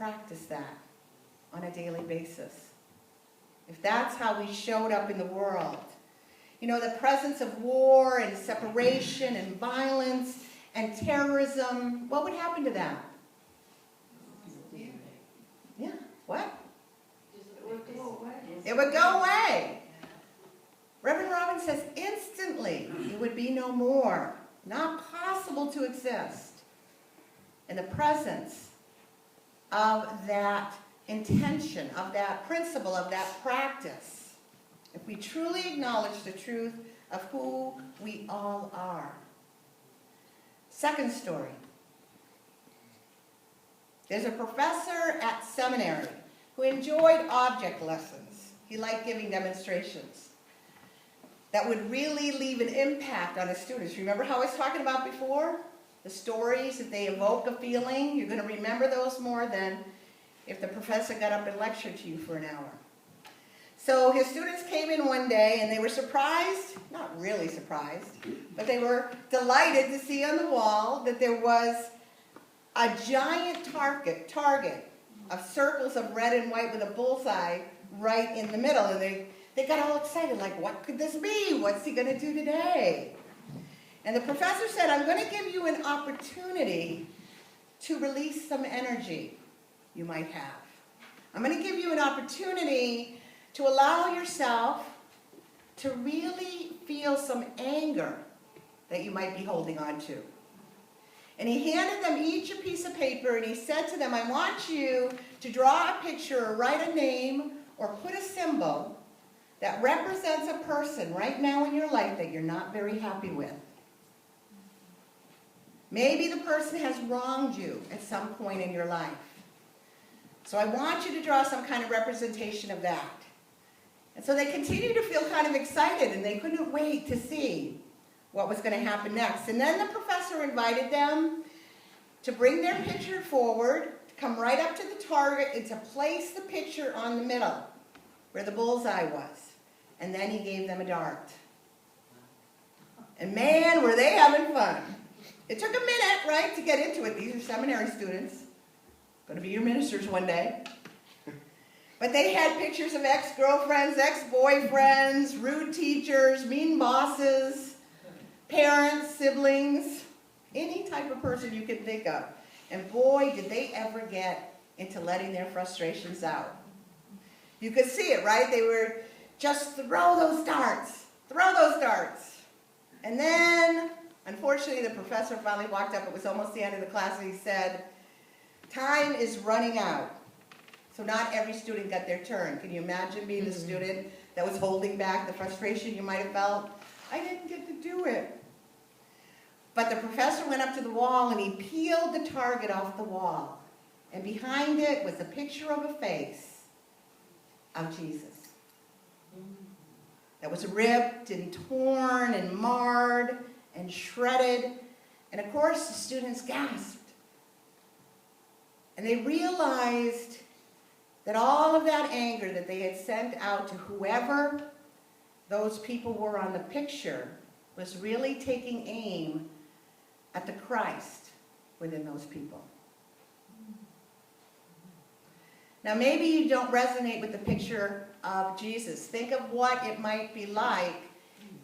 practice that on a daily basis? If that's how we showed up in the world. You know, the presence of war and separation and violence and terrorism, what would happen to that? Yeah, what? It would go away. It would go away. Reverend Robin says instantly it would be no more. Not possible to exist. In the presence of that intention, of that principle, of that practice. If we truly acknowledge the truth of who we all are. Second story. There's a professor at seminary who enjoyed object lessons. He liked giving demonstrations that would really leave an impact on his students. Remember how I was talking about before? The stories, if they evoke a feeling, you're going to remember those more than if the professor got up and lectured to you for an hour. So his students came in one day and they were surprised, not really surprised, but they were delighted to see on the wall that there was a giant target of circles of red and white with a bullseye right in the middle. And they got all excited, like, what could this be? What's he going to do today? And the professor said, I'm going to give you an opportunity to release some energy you might have. I'm going to give you an opportunity to allow yourself to really feel some anger that you might be holding on to. And he handed them each a piece of paper and he said to them, I want you to draw a picture or write a name or put a symbol that represents a person right now in your life that you're not very happy with. Maybe the person has wronged you at some point in your life. So I want you to draw some kind of representation of that. And so they continued to feel kind of excited and they couldn't wait to see what was going to happen next. And then the professor invited them to bring their picture forward, to come right up to the target and to place the picture on the middle where the bullseye was. And then he gave them a dart. And man, were they having fun. It took a minute, right, to get into it. These are seminary students. Going to be your ministers one day. But they had pictures of ex-girlfriends, ex-boyfriends, rude teachers, mean bosses, parents, siblings, any type of person you can think of. And boy, did they ever get into letting their frustrations out. You could see it, right? They were just throw those darts, throw those darts. And then, unfortunately, the professor finally walked up. It was almost the end of the class, and he said, time is running out. So not every student got their turn. Can you imagine being the student that was holding back the frustration you might have felt? I didn't get to do it. But the professor went up to the wall and he peeled the target off the wall. And behind it was a picture of a face of Jesus. That was ripped and torn and marred and shredded. And of course the students gasped. And they realized that all of that anger that they had sent out to whoever those people were on the picture was really taking aim at the Christ within those people. Now maybe you don't resonate with the picture of Jesus. Think of what it might be like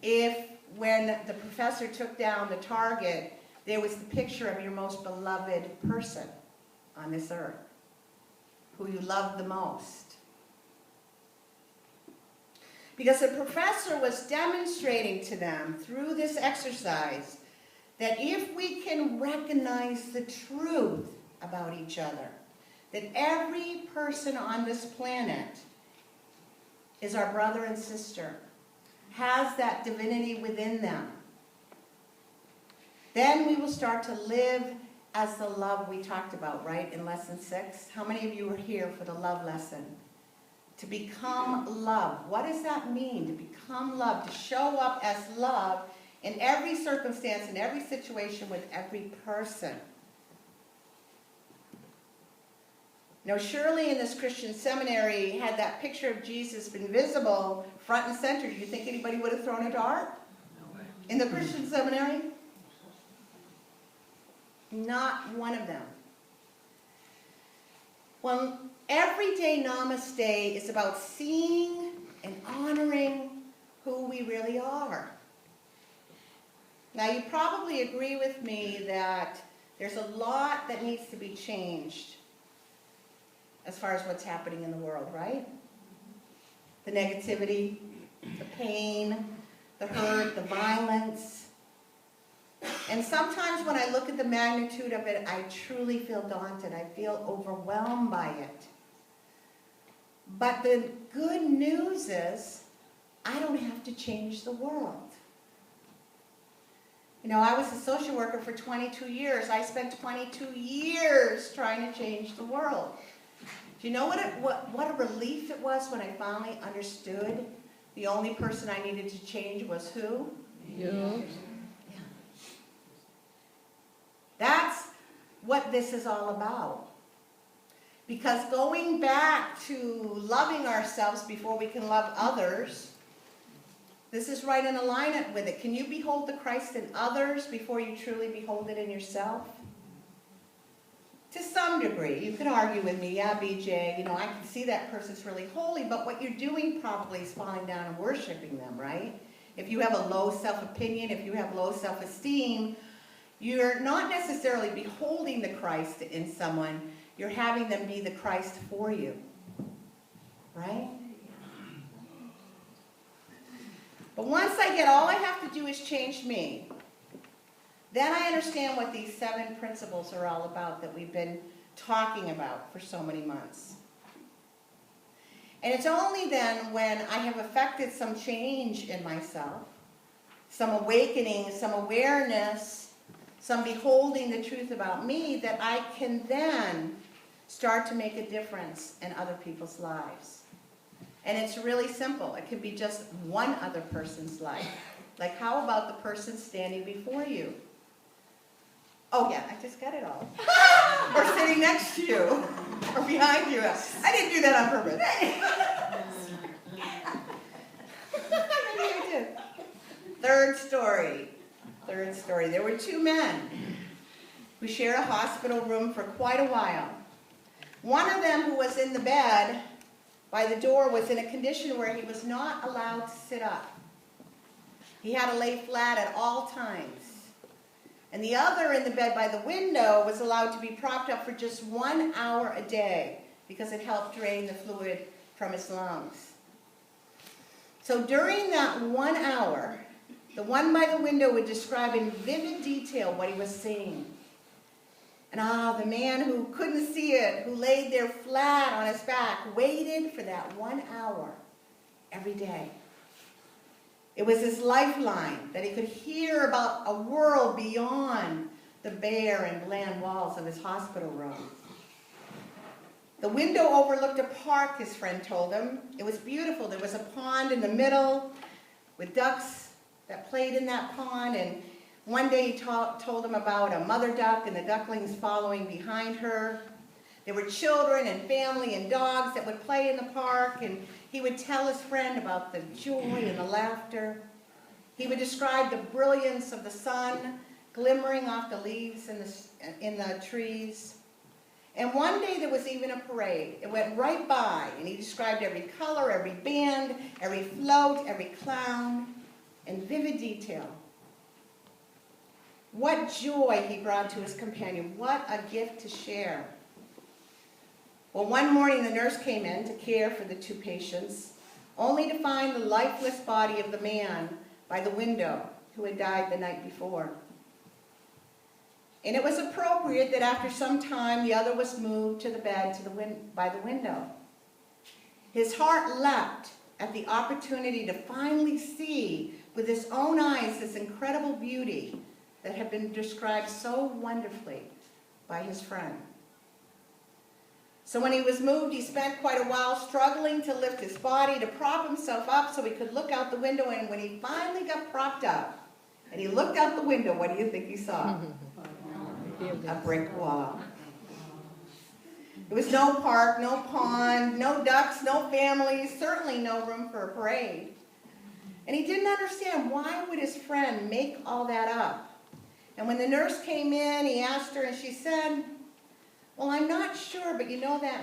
if when the professor took down the target, there was the picture of your most beloved person on this earth, who you love the most. Because the professor was demonstrating to them through this exercise that if we can recognize the truth about each other, that every person on this planet is our brother and sister, has that divinity within them, then we will start to live as the love we talked about, right, in lesson 6. How many of you were here for the love lesson? To become love. What does that mean, to become love? To show up as love in every circumstance, in every situation, with every person. Now, surely in this Christian seminary, had that picture of Jesus been visible front and center, do you think anybody would have thrown a dart? No way. In the Christian seminary? Not one of them. Well, everyday namaste is about seeing and honoring who we really are. Now, you probably agree with me that there's a lot that needs to be changed as far as what's happening in the world, right? The negativity, the pain, the hurt, the violence. And sometimes when I look at the magnitude of it, I truly feel daunted. I feel overwhelmed by it. But the good news is, I don't have to change the world. You know, I was a social worker for 22 years. I spent 22 years trying to change the world. Do you know what a relief it was when I finally understood the only person I needed to change was who? You. Yeah. That's what this is all about. Because going back to loving ourselves before we can love others, this is right in alignment with it. Can you behold the Christ in others before you truly behold it in yourself? To some degree. You could argue with me, yeah, BJ, you know, I can see that person's really holy, but what you're doing probably is falling down and worshiping them, right? If you have a low self-opinion, if you have low self-esteem, you're not necessarily beholding the Christ in someone, you're having them be the Christ for you, right? But once I get, all I have to do is change me. Then I understand what these 7 principles are all about that we've been talking about for so many months. And it's only then when I have effected some change in myself, some awakening, some awareness, some beholding the truth about me, that I can then start to make a difference in other people's lives. And it's really simple. It can be just one other person's life. Like, how about the person standing before you? Oh yeah, I just got it all. Or sitting next to you, or behind you. I didn't do that on purpose. Maybe I did. Third story. There were 2 men who shared a hospital room for quite a while. One of them, who was in the bed by the door, was in a condition where he was not allowed to sit up. He had to lay flat at all times. And the other in the bed by the window was allowed to be propped up for just 1 hour a day because it helped drain the fluid from his lungs. So during that 1 hour, the one by the window would describe in vivid detail what he was seeing. And the man who couldn't see it, who laid there flat on his back, waited for that 1 hour every day. It was his lifeline that he could hear about a world beyond the bare and bland walls of his hospital room. The window overlooked a park, his friend told him. It was beautiful. There was a pond in the middle with ducks that played in that pond. And one day he told him about a mother duck and the ducklings following behind her. There were children and family and dogs that would play in the park, and he would tell his friend about the joy and the laughter. He would describe the brilliance of the sun glimmering off the leaves in the trees. And one day there was even a parade. It went right by, and he described every color, every band, every float, every clown, in vivid detail. What joy he brought to his companion. What a gift to share. Well, one morning the nurse came in to care for the 2 patients, only to find the lifeless body of the man by the window who had died the night before. And it was appropriate that after some time the other was moved to the bed by the window. His heart leapt at the opportunity to finally see with his own eyes this incredible beauty that had been described so wonderfully by his friend. So when he was moved, he spent quite a while struggling to lift his body, to prop himself up so he could look out the window. And when he finally got propped up, and he looked out the window, what do you think he saw? A brick wall. There was no park, no pond, no ducks, no families, certainly no room for a parade. And he didn't understand, why would his friend make all that up? And when the nurse came in, he asked her, and she said, "Well, I'm not sure, but you know that